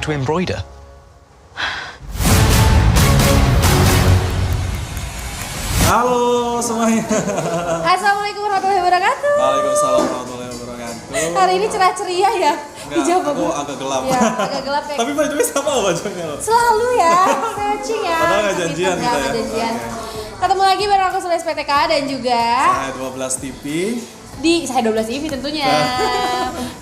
how to embroider. Halo semuanya. Assalamualaikum warahmatullahi wabarakatuh. Waalaikumsalam warahmatullahi wabarakatuh. Hari ini cerah ceria ya. Hijau Aku bagus. agak gelap. Ya, agak gelap ya. Tapi by the way sama bajunya loh. Selalu ya, matching ya. Padahal nggak janjian kita ya. Nggak janjian. Oke. Ketemu lagi bareng aku Sulis PTK dan juga Saya 12 TV. di saya 12 TV tentunya.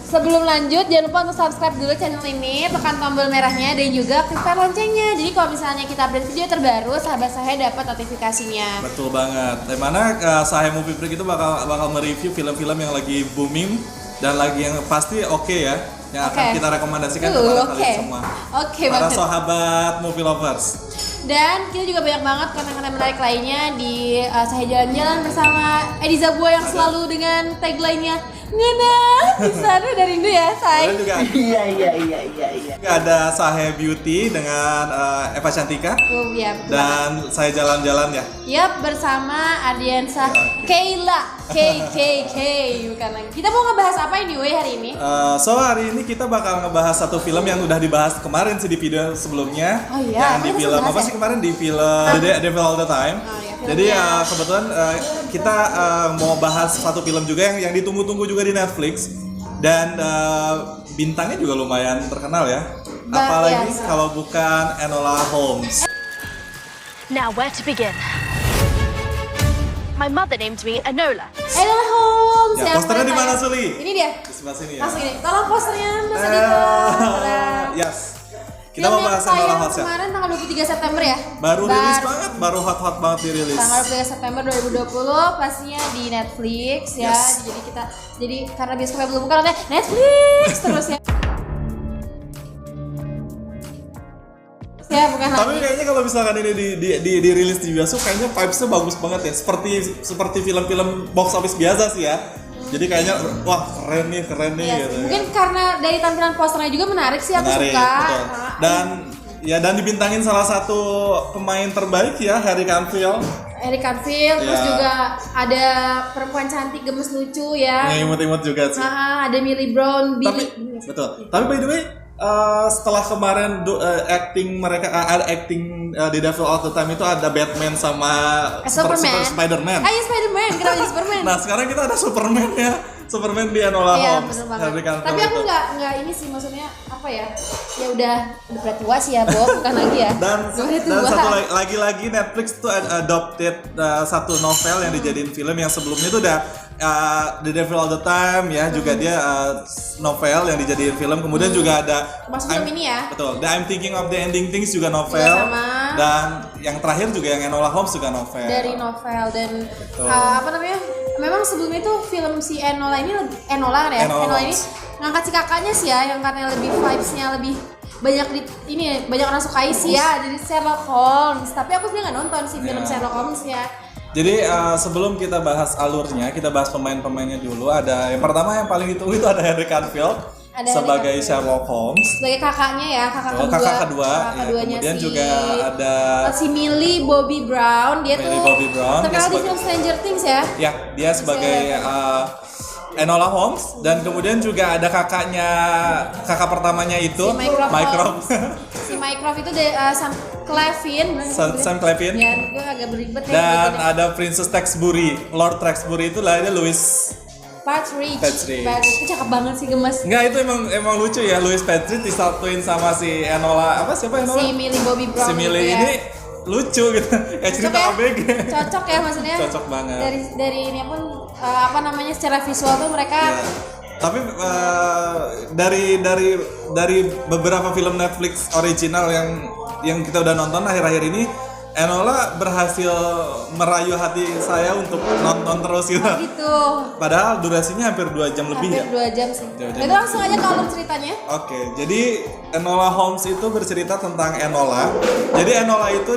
Sebelum lanjut, jangan lupa untuk subscribe dulu channel ini, tekan tombol merahnya dan juga aktifkan loncengnya. Jadi kalau misalnya kita update video terbaru, sahabat saya dapat notifikasinya. Betul banget. Dimana saya Movie Freak itu bakal mereview film-film yang lagi booming dan lagi yang pasti oke ya, yang akan Oke. kita rekomendasikan kepada Oke. kalian semua. Oke Para banget. sahabat movie lovers. Dan kita juga banyak banget konten-konten menarik lainnya di saya jalan-jalan bersama Edi Zabua yang selalu dengan tagline-nya Ngana di sana dari Indo ya, Kalian say. juga Iya. juga ada Sahe Beauty dengan Eva Cantika Ya, betul banget. dan saya jalan-jalan ya. Yap, bersama Ardiansa Kayla KKK bukan lagi. Kita mau ngebahas apa ini Wei hari ini? So hari ini kita bakal ngebahas satu film yang udah dibahas kemarin sih di video sebelumnya. Oh iya, Yang di kita film bahas apa ya? sih kemarin di film The Devil All the Time. Oh iya, Jadi filmnya. kebetulan kita mau bahas satu film juga yang ditunggu-tunggu juga di Netflix dan bintangnya juga lumayan terkenal ya. Apalagi Biasa. kalau bukan Enola Holmes. Now, where to begin? My mother named me Enola. Enola Holmes Ya, yang posternya di mana, main- Suli? Ini dia. Di sebelah sini ya. Langsung ini. Tolong posternya Mas Adito. Yes. Kita Film mau yang bahas Enola tayang Holmes ya. kemarin tanggal 23 September ya. Baru rilis banget, baru hot banget dirilis. Tanggal 23 September 2020 pastinya di Netflix ya. Yes. Jadi karena bioskopnya belum buka nanti Netflix terus ya. Ya bukan Tapi lagi. kayaknya kalau misalkan ini dirilis di bioskop kayaknya vibes-nya bagus banget ya. Seperti film-film box office biasa sih ya. Jadi kayaknya wah keren nih Iya gitu. sih. Mungkin karena dari tampilan posternya juga menarik sih, aku Menarik, suka. betul. Dan dibintangin salah satu pemain terbaik ya, Harry Cavill. Eric Cavill, terus Iya. juga ada perempuan cantik gemes lucu ya. Yang imut-imut juga sih. Ada Millie Brown, Tapi Billy. betul. Tapi by the way, setelah kemarin acting mereka ada acting di Devil All the Time itu ada Batman sama Superman. Spider-Man. Ah iya Spider-Man, kenapa jadi Superman? Nah sekarang kita ada Superman ya, Superman di Enola Iya Holmes. bener banget. Henry Cavill Tapi aku itu. nggak ini sih maksudnya apa ya? Ya udah pada tua sih ya, Bo, bukan lagi ya. Dan Udah dan tua. satu lagi Netflix tuh adopted satu novel yang dijadiin film yang sebelumnya itu udah The Devil All the Time ya, juga dia novel yang dijadiin film. Kemudian juga ada Masuk film ini ya. Betul. The I'm Thinking of the Ending Things juga novel. Juga sama. Dan yang terakhir juga yang Enola Holmes juga novel. Dari novel dan Betul. apa namanya? Memang sebelumnya tuh film si Enola ini Enola kan ya? Enola Enola ini Holmes. ngangkat si kakaknya sih ya, yang karena lebih vibes-nya lebih banyak banyak orang sukai sih ya, jadi Sherlock Holmes. Tapi aku sebenarnya nggak nonton sih film Iya. Sherlock Holmes ya. Jadi sebelum kita bahas alurnya, kita bahas pemain-pemainnya dulu. Ada yang pertama yang paling ditunggu itu ada Henry Cavill Ada Henry sebagai Cavill. Sherlock Holmes. Sebagai kakaknya ya, kakak Oh, kedua. kakak kedua, Kakak ya. keduanya Kemudian si juga ada si Millie Bobby Brown. Dia Millie tuh Bobby Brown, terkenal dia di sebagai- film Stranger Things ya. ya dia sebagai Enola Holmes, dan kemudian juga ada kakak pertamanya itu Si Mycroft Mycroft. Si Mycroft itu Sam Claflin. Sam Claflin. Ya, gue agak beribet ya. Dan nyebutinnya. ada Princess Taxbury, Lord Taxbury itu lahirnya Louis. Partridge. Partridge. Itu cakep banget sih gemes. Enggak, itu emang lucu ya, Louis Partridge disatuin sama si Enola, siapa Enola? Si Millie Bobby Brown. Si Millie itu ya. ini lucu gitu. Kayak cerita Cocok ya? ABG. Cocok ya maksudnya. Cocok banget. Dari ini pun apa namanya secara visual tuh mereka Ya. Tapi dari beberapa film Netflix original yang kita udah nonton akhir-akhir ini, Enola berhasil merayu hati saya untuk nonton terus gitu. gitu. Padahal durasinya hampir 2 jam lebih ya. Hampir 2 jam sih. 2 jam Itu langsung aja ke alur ceritanya. Oke, jadi Enola Holmes itu bercerita tentang Enola. Jadi Enola itu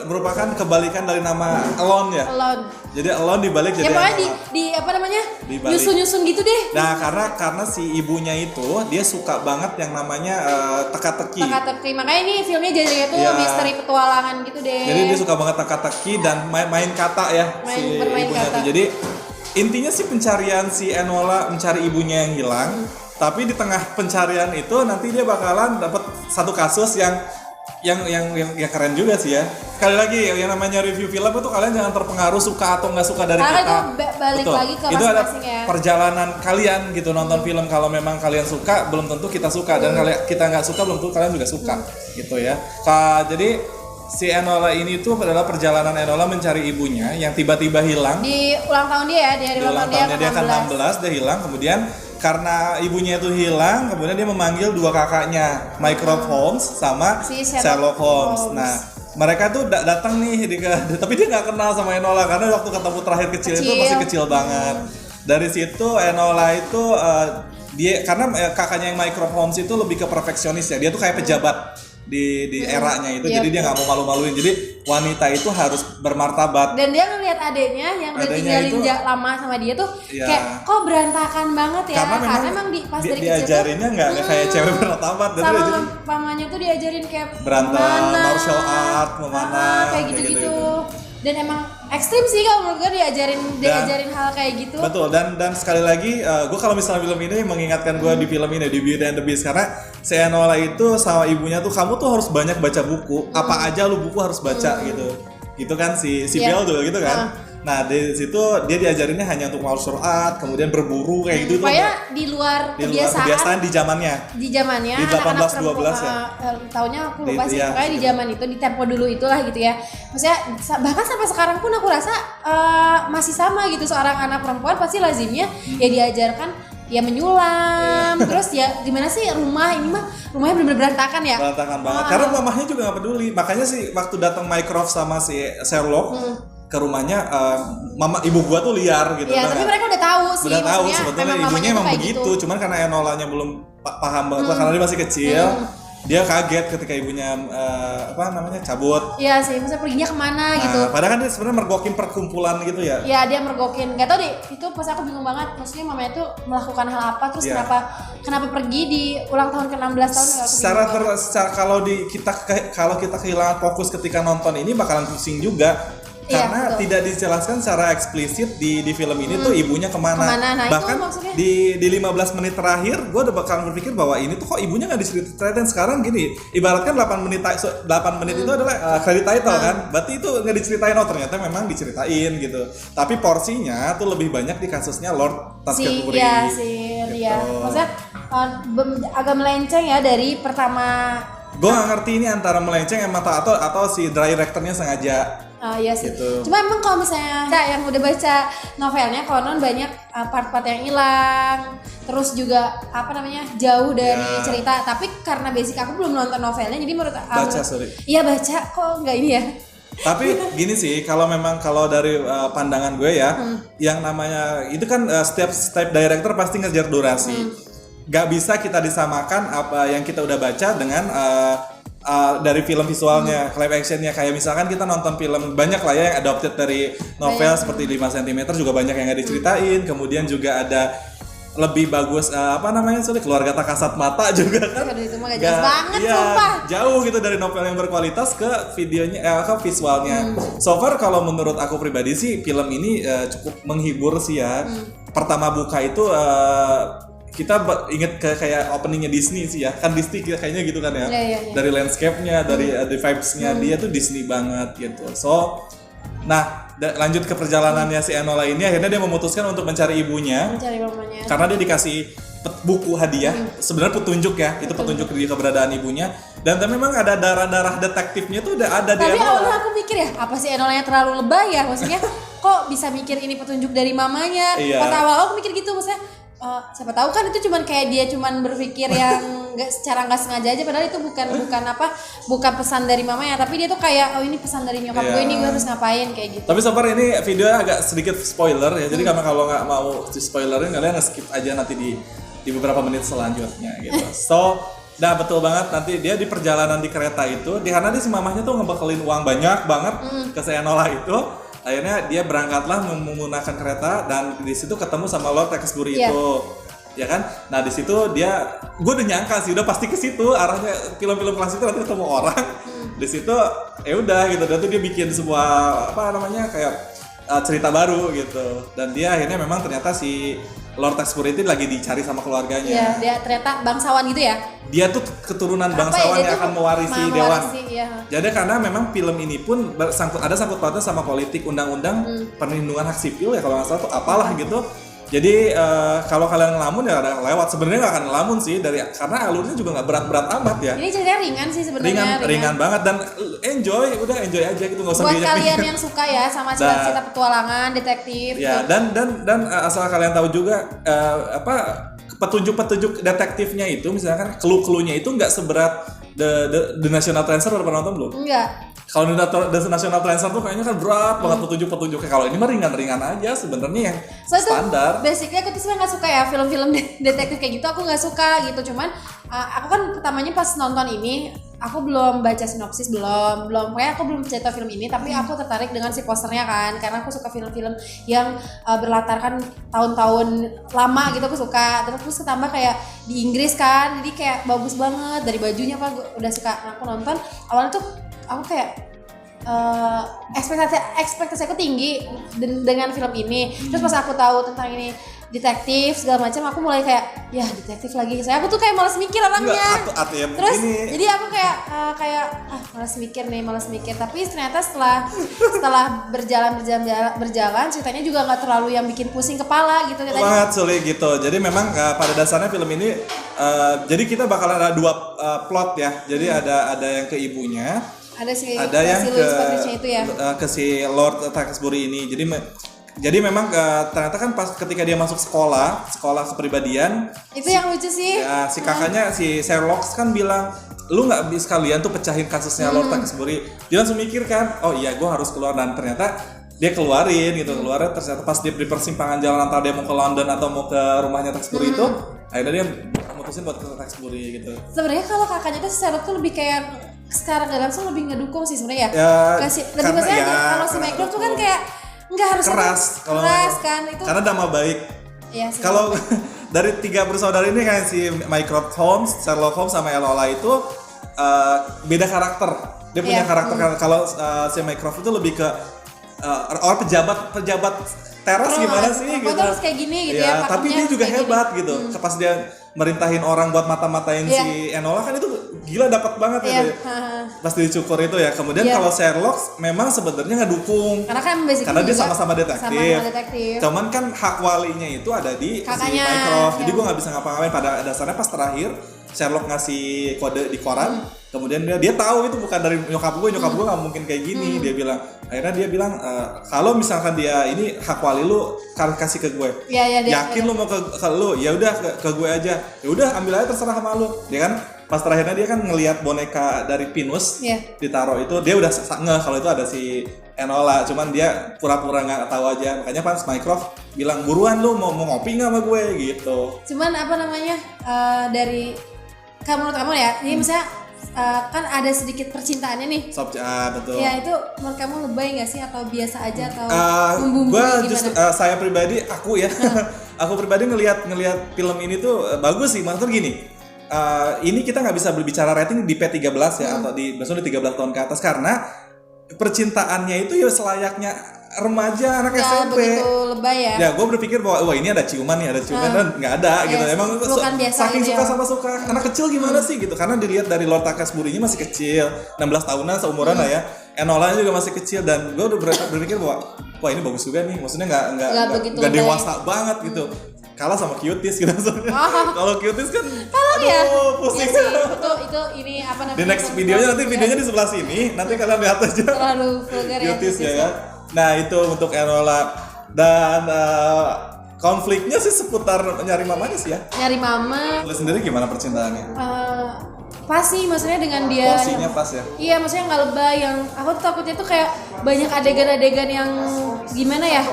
merupakan kebalikan dari nama Alone ya. Alone. Jadi Alone dibalik Ya jadi pokoknya Enola. di apa namanya? Dibalik. Nyusun-nyusun gitu deh. Nah, karena si ibunya itu dia suka banget yang namanya teka-teki. Teka-teki. Makanya ini filmnya jadinya tuh Ya. misteri petualangan gitu deh. Jadi dia suka banget teka-teki dan main kata ya Bermain ibunya kata. tuh. Jadi intinya sih pencarian si Enola mencari ibunya yang hilang. Tapi di tengah pencarian itu nanti dia bakalan dapat satu kasus yang keren juga sih ya. Sekali lagi yang namanya review film itu kalian jangan terpengaruh suka atau nggak suka dari Karena kita. itu balik Betul. lagi ke itu ada masing-masing ya. perjalanan kalian gitu nonton film. Kalau memang kalian suka belum tentu kita suka dan kalau kita nggak suka belum tentu kalian juga suka gitu ya. Jadi si Enola ini tuh adalah perjalanan Enola mencari ibunya yang tiba-tiba hilang. Di ulang tahun dia ya, di hari Di ulang ulang tahun tahunnya dia kan 16 dia hilang, kemudian karena ibunya itu hilang, kemudian dia memanggil dua kakaknya, Mycroft Holmes sama Si Sherlock Holmes. Nah, mereka tuh datang nih, tapi dia nggak kenal sama Enola karena waktu ketemu terakhir kecil itu masih kecil banget. Dari situ Enola itu dia karena kakaknya yang Mycroft Holmes itu lebih ke perfeksionis ya, dia tuh kayak pejabat di eranya itu, jadi dia nggak mau malu-maluin. Jadi wanita itu harus bermartabat. Dan dia ngeliat adeknya yang udah tinggalin lama sama dia tuh kayak kok berantakan banget ya. Karena memang pas dari kecil diajarinnya nggak kayak cewek bermartabat. Sama pamannya tuh diajarin kayak berantem, martial art, memanah, kayak gitu-gitu. Dan emang ekstrim sih kalau menurut gue diajarin hal kayak gitu. Betul, dan sekali lagi gue kalau misalnya film ini mengingatkan gue di film ini di Beauty and the Beast, karena si Enola itu sama ibunya tuh kamu tuh harus banyak baca buku, apa aja lu buku harus baca gitu kan si Belle tuh gitu kan. Nah di situ dia diajarinnya hanya untuk martial art, kemudian berburu kayak gitu. Supaya di luar kebiasaan di zamannya. Di 1812 ya. Tahunnya aku lupa sih. Pokoknya di zaman itu, di tempo dulu itulah gitu ya. Maksudnya bahkan sampai sekarang pun aku rasa masih sama gitu, seorang anak perempuan pasti lazimnya ya diajarkan ya menyulam, terus ya gimana sih rumahnya benar-benar berantakan ya. Berantakan banget. Karena mamahnya juga nggak peduli. Makanya sih waktu datang Mycroft sama si Sherlock ke rumahnya, ibu gua tuh liar gitu. Iya, tapi mereka udah tahu sih. Udah tahu sebetulnya ibunya emang begitu. Cuman karena Enolanya belum paham banget karena dia masih kecil. Dia kaget ketika ibunya cabut. Iya sih, maksudnya perginya kemana gitu. Padahal kan dia sebenarnya mergokin perkumpulan gitu ya. Iya, dia mergokin. Gak tau deh, itu pas aku bingung banget. Maksudnya mamanya tuh melakukan hal apa, terus kenapa pergi di ulang tahun ke-16 tahun. Kalau kita kehilangan fokus ketika nonton ini bakalan pusing juga. Karena tidak dijelaskan secara eksplisit di film ini tuh ibunya kemana. Nah, bahkan itu di 15 menit terakhir gue udah bakalan berpikir bahwa ini tuh kok ibunya nggak diceritain. Sekarang gini, ibaratkan 8 menit itu adalah credit title kan, berarti itu nggak diceritain. Ternyata memang diceritain gitu, tapi porsinya tuh lebih banyak di kasusnya Lord Tashkent-Uri. Iya. Maksudnya agak melenceng ya dari pertama. Gue nggak ngerti ini antara melenceng atau si directornya sengaja. Iya sih. Gitu. Cuma emang kalau misalnya yang udah baca novelnya, konon banyak part-part yang hilang, terus juga jauh dari cerita. Tapi karena basic aku belum nonton novelnya, jadi menurut aku iya baca kok nggak ini ya. Tapi gini sih, kalau dari pandangan gue ya, yang namanya itu kan setiap director pasti ngejar durasi. Gak bisa kita disamakan apa yang kita udah baca dengan dari film visualnya, live actionnya. Kayak misalkan kita nonton film banyak lah ya yang adapted dari novel seperti 5 cm juga banyak yang gak diceritain. Kemudian juga ada lebih bagus Keluarga Tak Kasat Mata juga kan. Itu mah gak jelas banget sumpah. Jauh gitu dari novel yang berkualitas ke videonya ke visualnya. So far kalau menurut aku pribadi sih film ini cukup menghibur sih ya. Pertama buka itu kita inget kayak openingnya Disney sih ya, kan Disney kayaknya gitu kan ya. Dari landscape-nya, dari vibes-nya dia tuh Disney banget gitu. So, lanjut ke perjalanannya si Enola ini, akhirnya dia memutuskan untuk mencari ibunya. Mencari mamanya. Karena dia dikasih buku hadiah, sebenarnya petunjuk ya, itu petunjuk di keberadaan ibunya. Dan memang ada darah-darah detektifnya tuh udah ada di Enola. Tapi awalnya aku mikir ya, apa sih Enolanya terlalu lebay ya, maksudnya kok bisa mikir ini petunjuk dari mamanya. Pas awal aku mikir gitu, maksudnya siapa tahu kan itu dia cuman berpikir yang secara nggak sengaja aja, padahal itu bukan pesan dari mamanya, tapi dia tuh kayak ini pesan dari nyokap gue, ini gue harus ngapain kayak gitu. Tapi so far ini video agak sedikit spoiler ya, jadi kalau nggak mau di spoilerin kalian nge-skip aja nanti di beberapa menit selanjutnya gitu. So betul banget, nanti dia di perjalanan di kereta itu, di sana si mamahnya tuh ngebekelin uang banyak banget ke si Enola itu. Akhirnya dia berangkatlah menggunakan kereta dan di situ ketemu sama Lord Tashkent-Uri itu, ya kan? Nah di situ gue udah nyangka sih, udah pasti ke situ arahnya film-film klasik itu nanti ketemu orang. Di situ udah gitu, dan tuh dia bikin sebuah kayak cerita baru gitu. Dan dia akhirnya memang ternyata si Lord Taxbury itu lagi dicari sama keluarganya. Iya, dia ternyata bangsawan gitu ya. Dia tuh keturunan Apa bangsawan ya, dia yang tuh akan mewarisi dewan. Iya. Jadi karena memang film ini pun ada sangkut pautnya sama politik, undang-undang perlindungan hak sipil ya kalau nggak salah tuh apalah gitu. Jadi kalau kalian ngelamun ya ada lewat. Sebenarnya nggak akan ngelamun sih karena alurnya juga nggak berat-berat amat ya. Ini ceritanya ringan sih sebenarnya. Ringan banget dan enjoy aja gitu nggak usah buat pikir. kalian yang suka ya sama cerita petualangan, detektif. Ya dan asal kalian tahu juga petunjuk-petunjuk detektifnya itu misalkan clue-cluenya itu nggak seberat The National Treasure. Udah pernah nonton belum? Enggak. Kalau di The National Treasure tuh kayaknya kan berat banget petunjuk-petunjuknya. Kalau ini mah ringan-ringan aja sebenarnya yang standar. Basically aku tuh sebenarnya nggak suka ya film-film detektif kayak gitu. Aku nggak suka gitu. Cuman aku kan pertamanya pas nonton ini aku belum baca sinopsis, belum kayak aku belum cerita film ini, tapi aku tertarik dengan si posternya kan, karena aku suka film-film yang berlatarkan tahun-tahun lama gitu, aku suka. Terus ketambah kayak di Inggris kan, jadi kayak bagus banget dari bajunya apa, gue udah suka. Nah, aku nonton awalnya tuh aku kayak ekspektasi aku tinggi dengan film ini. Terus pas aku tahu tentang ini detektif segala macam, aku mulai kayak ya detektif lagi. Aku tuh kayak malas mikir orangnya. Terus ini. jadi aku kayak malas mikir. Tapi ternyata setelah berjalan ceritanya juga nggak terlalu yang bikin pusing kepala gitu. Banget sulit gitu. Jadi memang pada dasarnya film ini jadi kita bakal ada dua plot ya. Jadi ada yang ke ibunya. Ada yang ke si Lord Taxbury ini. Jadi memang ternyata kan pas ketika dia masuk sekolah kepribadian itu yang lucu sih. Ya, si kakaknya si Sherlock kan bilang, lu nggak bisa kalian tuh pecahin kasusnya Lord Taxbury. Dia langsung mikir kan, oh iya gue harus keluar, dan ternyata dia keluarin ternyata pas dia di persimpangan jalan antara dia mau ke London atau mau ke rumahnya Taxbury itu, akhirnya dia mutusin buat ke Taxbury gitu. Sebenarnya kalau kakaknya tuh Sherlock tuh lebih kayak secara gak langsung lebih ngedukung sih sebenarnya ya. Lebih biasanya kalau si Mycroft tuh kan kayak nggak harus keras kan itu. Karena nama baik. Iya, kalau dari 3 bersaudara ini kan si Mycroft Holmes, Sherlock Holmes sama Enola itu beda karakter. Dia punya karakter. Kalau si Mycroft itu lebih ke orang pejabat teras gimana sih gitu. Terus kayak gini gitu ya. Tapi dia juga hebat gitu. Pas dia merintahin orang buat mata-matain si Enola kan itu gila, dapat banget gitu. Pas dicukur itu ya. Kemudian kalau Sherlock memang sebenarnya ngedukung. Karena dia sama-sama detektif. Cuman kan hak walinya itu ada di kakaknya, si Mycroft. Jadi gue nggak bisa ngapa-ngapain. Pada dasarnya pas terakhir Sherlock ngasih kode di koran. Kemudian dia tahu itu bukan dari nyokap gue nggak mungkin kayak gini. Akhirnya dia bilang kalau misalkan dia ini hak wali lu kasih ke gue. Yakin lu mau ke lu? Ya udah ke gue aja. Ya udah ambil aja, terserah sama lu. Dia kan pas terakhirnya dia kan ngelihat boneka dari Pinus ditaruh itu, dia udah ngeh kalau itu ada si Enola, cuman dia pura-pura nggak tahu aja. Makanya pas Mycroft bilang buruan lu mau ngopi nggak sama gue gitu. Cuman dari menurut kamu ya, ini misalnya kan ada sedikit percintaannya nih. Betul. Ya itu menurut kamu lebay nggak sih atau biasa aja atau membumbui gua gimana? Saya pribadi aku pribadi ngelihat film ini tuh bagus sih. Maksudnya gini, ini kita nggak bisa berbicara rating di P13 ya atau maksudnya di 13 tahun ke atas, karena percintaannya itu ya selayaknya remaja anak SMP. Begitu lebay ya. Ya gue berpikir bahwa ini ada ciuman dan nggak ada gitu. Emang saking suka sama suka anak kecil gimana sih gitu. Karena dilihat dari Lord Taxbury-nya masih kecil, 16 tahunan seumuran lah ya. Enola juga masih kecil, dan gue udah berpikir bahwa wah ini bagus juga nih. Maksudnya nggak dewasa banget gitu. Kalah sama Cuties gitu. Kalau Cuties kan pusing. Itu ini apa namanya? Di next videonya di sebelah sini. Nanti kalian lihat aja. Terlalu vulgar ya. Cuties ya. Nah itu untuk Enola, dan konfliknya sih seputar nyari mamanya sih ya. Nyari mama. Lu sendiri gimana percintaannya? Pas sih, maksudnya dengan dia. Porsinya pas ya? Iya, maksudnya nggak lebay. Yang aku takutnya tuh kayak banyak adegan-adegan yang gimana ya?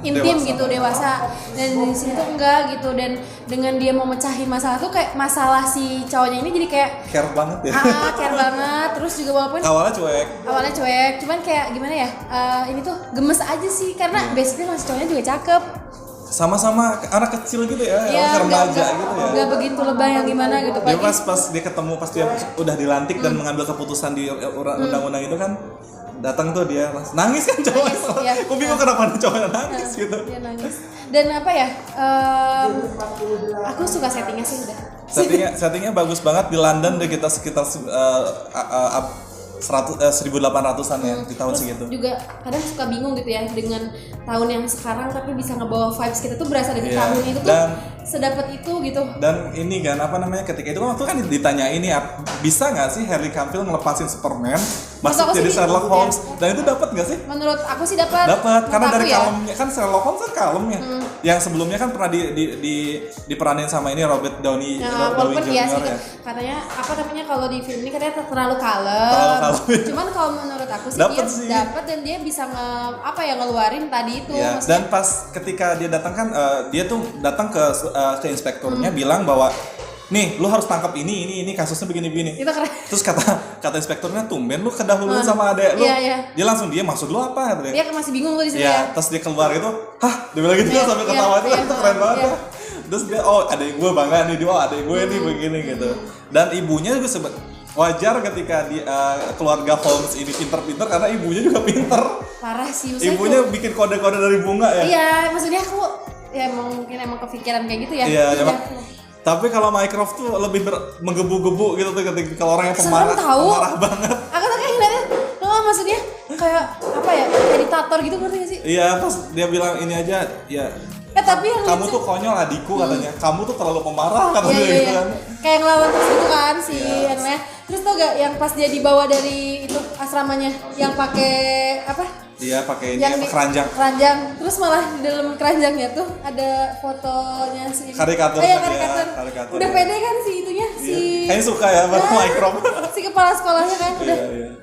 Intim dewasa. Gitu, dewasa. Dan di sini tuh enggak gitu. Dan dengan dia mau mecahin masalah tuh kayak masalah si cowoknya ini jadi kayak care banget ya. Care banget. Terus juga walaupun awalnya cuek, cuman kayak gimana ya? Ini tuh gemes aja sih, karena basically masih cowoknya juga cakep. Sama-sama anak kecil gitu ya, remaja gitu ya. Gak begitu lebay yang gimana gitu. Dia pas dia ketemu, pas dia udah dilantik dan mengambil keputusan di undang-undang itu kan, datang tuh dia nangis kan cowok. Nangis, iya. Aku bingung kenapa ada cowok yang nangis gitu. Dia nangis. Dan apa ya? Aku suka settingnya sih udah. Settingnya bagus banget di London deh, kita sekitar 1800-an ya di tahun segitu. Juga kadang suka bingung gitu ya dengan tahun yang sekarang tapi bisa ngebawa vibes kita tuh berasa dari tahun itu tuh sedapat itu gitu. Dan ini kan apa namanya, ketika itu waktu kan ditanya ini bisa nggak sih Henry Cavill ngelepasin Superman masuk jadi Sherlock Holmes, dan itu dapat nggak sih? Menurut aku sih dapat. Karena dari kalemnya kan Sherlock Holmes kan kalemnya. Yang sebelumnya kan pernah diperanin sama ini Robert Downey walaupun Jr. ya sih ya. katanya apa namanya kalau di film ini katanya terlalu kalem. Cuman kalau menurut aku sih Dapet dia dapat dan dia bisa ngeluarin tadi itu. Ya, dan pas ketika dia datang kan dia tuh datang ke inspekturnya bilang bahwa nih lu harus tangkap ini kasusnya begini. Itu keren. Terus kata inspekturnya, tumben lu kedahuluan sama adek lu. Iya. Dia langsung maksud lu apa? Dia masih bingung tuh di situ ya. ya. Terus dia keluar gitu, dia bilang gitu sampai ketawa itu keren banget ya. Terus dia adek gue bangga nih, adek gue nih begini gitu. Dan ibunya juga wajar ketika keluarga Holmes ini pinter-pinter karena ibunya juga pinter. Parah sih. Ibunya bikin kode-kode dari bunga ya. Iya, maksudnya aku ya mungkin emang kepikiran kayak gitu ya. Iya. Tapi kalau Mycroft tuh lebih menggebu-gebu gitu tuh ketika kalau orang yang pemarah banget. Aku tuh kayak ngeliatnya, maksudnya kayak apa ya, editator gitu, ngerti gak sih? Iya, pas dia bilang ini aja ya. Tapi yang kamu tuh konyol adikku katanya. Kamu tuh terlalu pemarah katanya gitu kan. Kayak ngelawan terus gitu kan si Anne. Terus tau gak yang pas dia dibawa dari itu asramanya yang pakai apa? Dia pakai ini keranjang. Terus malah di dalam keranjangnya tuh ada fotonya si karikatur. Karikatur. Udah pede kan si itunya kayaknya suka ya sama Mycroft. Si kepala sekolahnya kan udah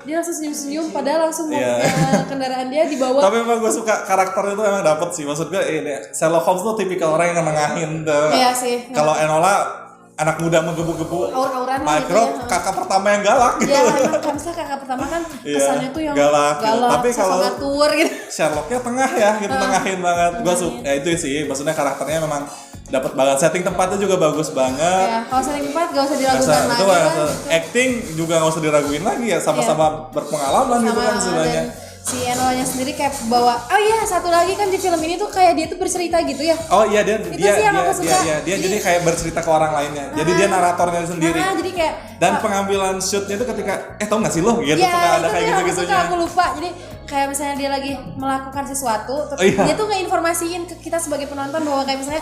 dia langsung senyum-senyum padahal langsung mau kendaraan dia dibawa. Tapi emang gue suka karakter itu, emang dapet sih. Maksud gue ini Sherlock Holmes tuh tipikal orang yang nengahin tuh. Iya sih. Kalau Enola anak muda menggebu-gebu, aur-auran Mycroft gitu, kakak pertama yang galak gitu. Iya, kan misalnya kakak pertama kan kesannya tuh yang galak gitu. Tapi kalau ngatur gitu. Sherlocknya tengah ya, gitu tengahin banget. Gua suka, ya itu sih, maksudnya karakternya memang dapat banget. Setting tempatnya juga bagus banget. Ya, kalau setting tempat gak usah diragukan lagi kan. Acting juga gak usah diraguin lagi ya, sama-sama berpengalaman gitu kan sebenarnya. Si Enolanya sendiri kayak bawa, satu lagi kan di film ini tuh kayak dia tuh bercerita gitu ya. Oh iya, dia jadi, jadi kayak bercerita ke orang lainnya. Jadi dia naratornya sendiri. Jadi kayak dan pengambilan shootnya itu ketika tau gak sih lo gitu suka ada kayak gitu-gitunya. Aku lupa. Jadi kayak misalnya dia lagi melakukan sesuatu, terus dia tuh ngeinformasiin ke kita sebagai penonton bahwa kayak misalnya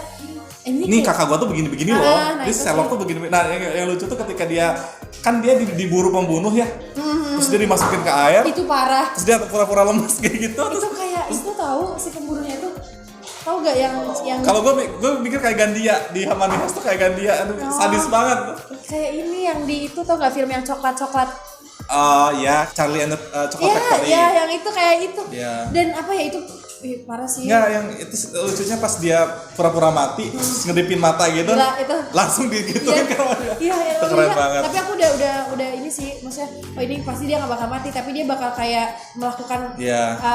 ini kakak gua tuh begini-begini loh. Ini Sherlock tuh begini. Nah, yang lucu tuh ketika dia diburu pembunuh ya. Terus dia dimasukin ke air. Itu parah. Terus dia pura-pura lemes kayak gitu. Itu kayak itu tahu si pembunuhnya itu tahu gak yang kalau gue mikir kayak Gandia di Money Heist tuh kayak Gandia, sadis banget. Kayak ini yang di itu tau gak film yang coklat-coklat. Ya, Charlie and the Chocolate Factory. Iya, yang itu kayak itu. Yeah. Dan apa ya itu parah sih. Enggak, yang itu lucunya pas dia pura-pura mati, ngedipin mata gitu. Gila, itu. Langsung digituin kan. Iya, itu keren banget. Tapi aku udah ini sih, maksudnya ini pasti dia gak bakal mati, tapi dia bakal kayak melakukan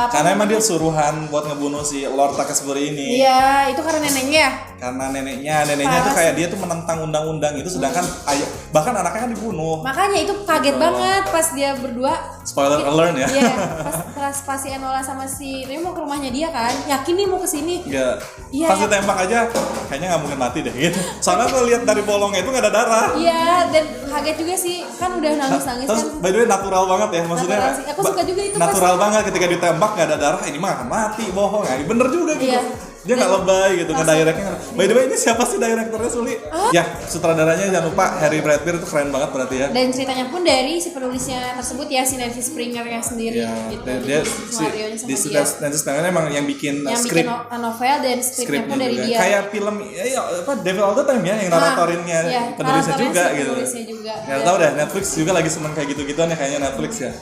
karena emang dia suruhan buat ngebunuh si Lord Tewksbury ini. Iya, itu karena neneknya. Karena neneknya tuh kayak dia tuh menentang undang-undang itu, sedangkan bahkan anaknya kan dibunuh. Makanya itu kaget banget pas dia berdua. Spoiler alert ya. Iya, pas si Enola sama si Remy mau ke rumahnya dia kan, yakin nih mau kesini. Iya. Pas ditembak aja, kayaknya nggak mungkin mati deh gitu. Soalnya kalau lihat dari bolongnya itu nggak ada darah. Iya, dan kaget juga sih, kan udah nangis-nangis terus, kan. By the way natural banget ya, maksudnya. Aku suka juga itu. Natural banget ketika ditembak nggak ada darah, ini mah akan mati, bohong ya. Bener juga gitu. Iya. Dia nggak lebay gitu, nge-directnya. By the way ini siapa sih direkturnya Suli? Ya, sutradaranya jangan lupa Harry Bradbeer, itu keren banget berarti ya. Dan ceritanya pun dari si penulisnya tersebut ya, si Nancy Springer-nya sendiri gitu. Dia Nancy Springer emang yang bikin skrip novel dan skripnya pun dari dia. Kayak film Devil All the Time ya, yang naratorinnya penulisnya juga gitu. Ya tahu deh, Netflix juga lagi seneng kayak gitu-gituan ya kayaknya Netflix ya.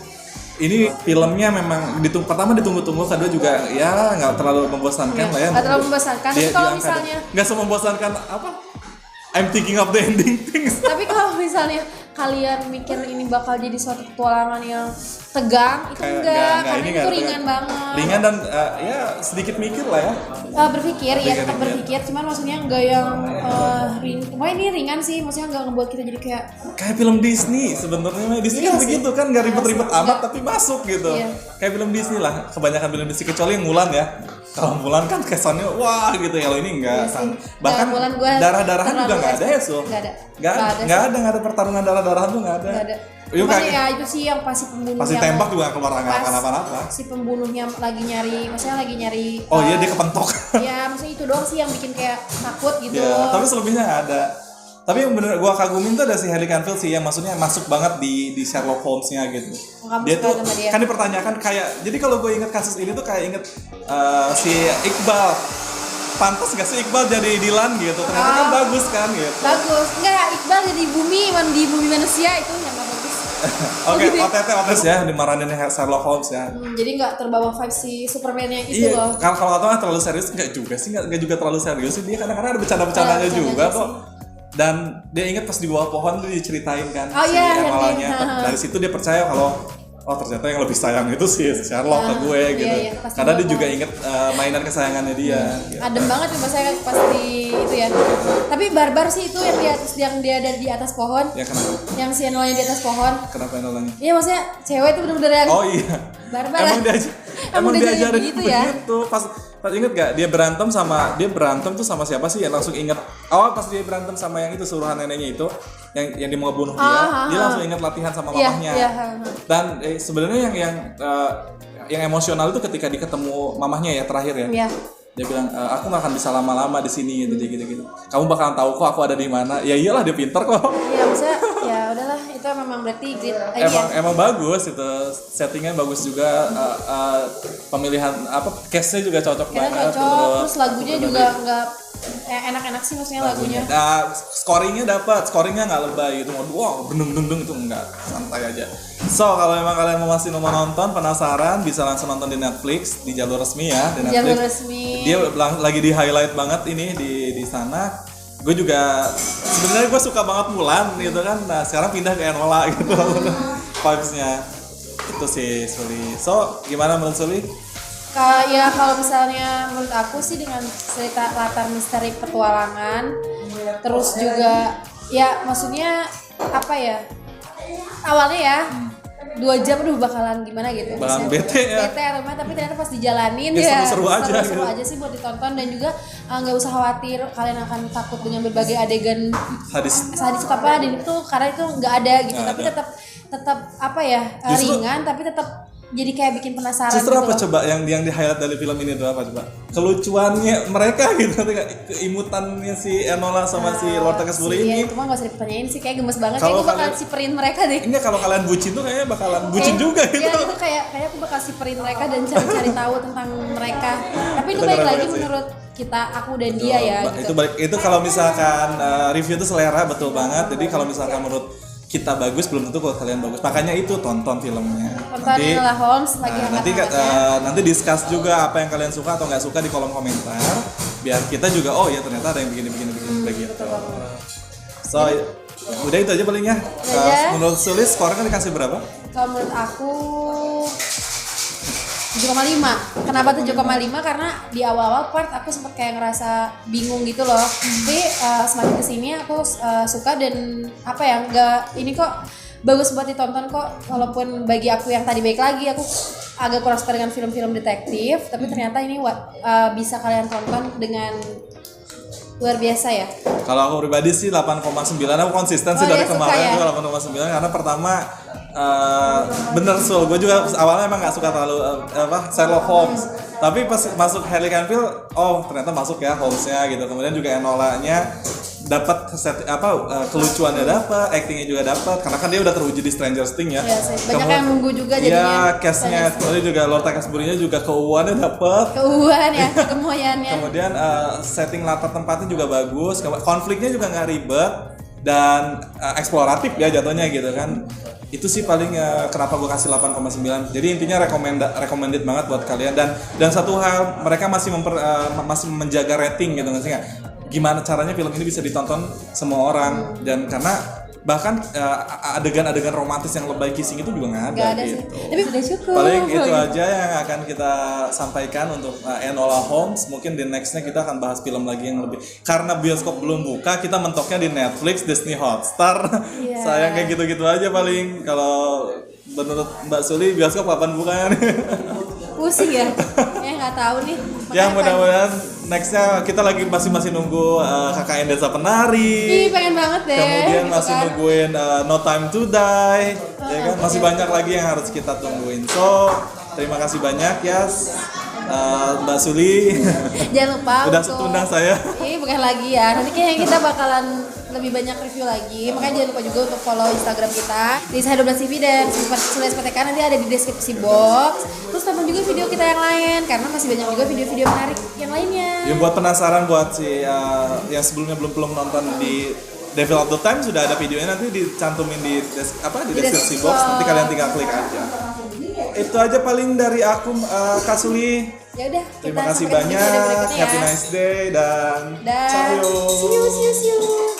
Ini filmnya memang pertama ditunggu-tunggu, kedua juga ya nggak terlalu membosankan lah ya. Nggak terlalu membosankan. Tapi kalau misalnya nggak semembosankan apa? I'm thinking of the ending things. Tapi kalau misalnya kalian mikir ini bakal jadi suatu petualangan yang tegang, itu enggak, karena ini itu nggak ringan tegang. banget. Ringan dan ya sedikit mikir lah ya. Berpikir ya tetap berpikir, cuman maksudnya enggak yang wah ini ringan sih, maksudnya enggak ngebuat kita jadi kayak film Disney sebenarnya. Disney Iya kan sih. begitu kan, nggak ribet-ribet Iya, amat enggak. tapi masuk gitu. Iya. Kayak film Disney lah, kebanyakan film Disney kecuali yang Mulan ya. Kalau Mulan kan kesannya wah gitu ya, kalau ini enggak. Iya sih. Bahkan Mulan gua darah-darahan juga terlalu nggak ada ya, so. Nggak ada. Nggak ada pertarungan darah-darahan tuh nggak ada. Nggak ada. Yuk, Cuman kayak- ya itu sih yang pasti pembunuh pasti yang tembak juga keluar nggak pas apa-apa. si pembunuhnya lagi nyari, maksudnya lagi nyari Oh iya, dia kepentok. ya maksudnya itu doang sih yang bikin kayak takut gitu. Ya, tapi selebihnya ada. Tapi yang bener gua kagumin tuh ada si Hailey Canfield sih, yang maksudnya masuk banget di Sherlock Holmes-nya gitu. Kamu Dia suka tuh sama dia? kan dipertanyakan kayak, jadi kalau gue inget kasus ini tuh kayak inget si Iqbal. Pantas gak sih Iqbal jadi Dylan gitu? Ternyata kan bagus kan gitu. Bagus. Enggak, Iqbal jadi di bumi manusia itu yang nggak bagus. Oke, gitu ya? OTT ya dimarahin Sherlock Holmes ya. Jadi nggak terbawa vibe si Superman-nya itu Iya, loh. kalau kata terlalu serius enggak juga sih, enggak juga terlalu serius sih, dia kadang-kadang ada bercanda-bercandanya Ada juga bercandanya kok. Dan dia ingat pas di bawah pohon tuh diceritain kan Oh, si iya, Enolanya. iya. Dari situ dia percaya kalau oh ternyata yang lebih sayang itu si Sherlock ke gue Iya, gitu. iya, pas di Karena bawah dia juga pohon. inget mainan kesayangannya dia. Gitu. Adem banget ya pas di itu ya. Tapi barbar sih itu yang dia ada di atas pohon. Ya kenapa? Yang si Enolnya di atas pohon. Kenapa Enolanya? Iya maksudnya cewek itu bener-bener yang Oh iya. barbar. Emang lah. emang diajarin begitu ya. begitu. Pas inget gak dia berantem tuh sama siapa sih, yang langsung inget. Oh pas dia berantem sama yang itu suruhan neneknya itu, yang dia mau bunuh dia langsung inget latihan sama Iya, mamahnya. iya. Dan sebenarnya yang emosional itu ketika dia ketemu mamahnya ya terakhir ya. Iya. Dia bilang aku nggak akan bisa lama-lama di sini gitu. Kamu bakalan tahu kok aku ada di mana. Ya iyalah, dia pintar kok. Iya maksudnya ya udahlah itu memang berarti great idea. Emang bagus itu, settingnya bagus juga, pemilihan cast-nya juga cocok Kira banget. cocok, terus lagunya juga nggak enak-enak sih maksudnya lagunya. Nah, scoringnya nggak lebay gitu. Wow, deng itu enggak, santai aja. So kalau memang kalian masih mau nonton, penasaran, bisa langsung nonton di Netflix, di jalur resmi ya, di Netflix. Jalur resmi. Dia lagi di highlight banget ini di sana. Gue juga sebenarnya gue suka banget Mulan gitu kan. Nah sekarang pindah ke Enola gitu vibes-nya. Itu sih Suli. So gimana menurut Suli? Ya kalau misalnya menurut aku sih dengan cerita latar misteri petualangan, terus juga ya maksudnya apa ya, awalnya ya 2 jam aduh bakalan gimana gitu, Bakalan maksudnya bete ya. bete atau gimana, tapi ternyata pas dijalanin Ya, ya seru-seru aja seru gitu. aja sih buat ditonton. Dan juga nggak usah khawatir kalian akan takut dengan berbagai adegan Hadis. sadis apa dan itu, karena itu nggak ada gitu. Nggak Tapi ada. tetap apa ya, Justru- ringan tapi tetap jadi kayak bikin penasaran Justru gitu apa loh. coba yang di highlight dari film ini itu apa coba? Kelucuannya mereka gitu, keimutannya si Enola sama si Lord Takasburi ini. Iya, cuma gak usah dipertanyain sih, kayak gemes banget. Kalau Kayak gue bakal kalian- siperin mereka deh. Ini kalau kalian bucin tuh kayaknya bakalan bucin juga gitu. Iya, itu kayak aku bakal siperin mereka dan cari tahu tentang mereka. Tapi itu Itu balik keren lagi banget sih. menurut kita, aku dan dia ya gitu. Itu kalau misalkan review itu selera, betul banget. Jadi kalau misalkan menurut kita bagus, belum tentu kalau kalian bagus. Makanya itu tonton filmnya. Tonton Enola Holmes lagi nanti hangat-hangatnya. nanti discuss juga apa yang kalian suka atau nggak suka di kolom komentar, biar kita juga oh ya ternyata ada yang begini begitu. So udah itu aja palingnya. aja. Menurut Sulis skornya dikasih berapa? Kalau menurut aku 7,5. Kenapa 7,5? Karena di awal-awal part aku sempet kayak ngerasa bingung gitu loh. Tapi semakin kesini aku suka dan apa ya, nggak ini kok bagus buat ditonton kok. Walaupun bagi aku yang tadi baik lagi, aku agak kurang suka dengan film-film detektif. Tapi ternyata ini bisa kalian tonton dengan luar biasa ya. Kalau aku pribadi sih 8,9, aku konsisten sih Oh, dari ya, suka kemarin ya? juga 8,9 karena pertama bener Sul, gue juga awalnya emang nggak suka terlalu Sherlock Holmes, tapi pas masuk Hailey Canfield, oh ternyata masuk ya Holmesnya gitu. Kemudian juga Enolanya dapat kelucuannya dapat, actingnya juga dapat, karena kan dia udah teruji di Stranger Things ya. Iya sih, banyak yang nunggu juga jadinya. Iya, castnya, kemudian juga Lord Takasburi-nya juga keuangannya dapat. Keuuan ya, kemoyannya. Kemudian setting latar tempatnya juga bagus, konfliknya juga nggak ribet dan eksploratif ya jatuhnya gitu kan. Itu sih paling kenapa gue kasih 8,9. Jadi intinya recommended banget buat kalian, dan satu hal mereka masih masih menjaga rating gitu nggak sih, gimana caranya film ini bisa ditonton semua orang, dan karena bahkan adegan-adegan romantis yang lebay kissing itu juga nggak Gak ada gitu. sih. Tapi udah syukur. Paling itu aja yang akan kita sampaikan untuk Enola Holmes. Mungkin di nextnya kita akan bahas film lagi yang lebih, karena bioskop belum buka, kita mentoknya di Netflix, Disney Hotstar. Iya. Sayang kayak gitu-gitu aja paling. Kalau menurut Mbak Suli bioskop kapan bukanya nih? Pusing ya? Nggak tahu nih. Ya Makanya mudah-mudahan nextnya kita lagi masih nunggu KKN Desa Penari. Ih, pengen banget deh. Kemudian gitu masih kan. nungguin No Time to Die, ya kan? Masih banyak lagi yang harus kita tungguin. So, terima kasih banyak ya, Mbak Suli. Jangan lupa Udah untuk- setundang saya. bukan lagi ya. Nanti kayaknya kita bakalan lebih banyak review lagi. Makanya jangan lupa juga untuk follow Instagram kita di Saya12TV dan Sules PTK, nanti ada di deskripsi box. Terus tonton juga video kita yang lain karena masih banyak juga video-video menarik yang lainnya. Ya buat penasaran buat yang sebelumnya belum nonton di Devil of the Time, sudah ada videonya, nanti dicantumin di deskripsi box. Nanti kalian tinggal klik aja. Itu aja paling dari aku, Kak Suli. Ya udah, Terima kita kasih sampai ketemu di video banyak. berikutnya ya. Happy nice day dan Dan ciao. see you.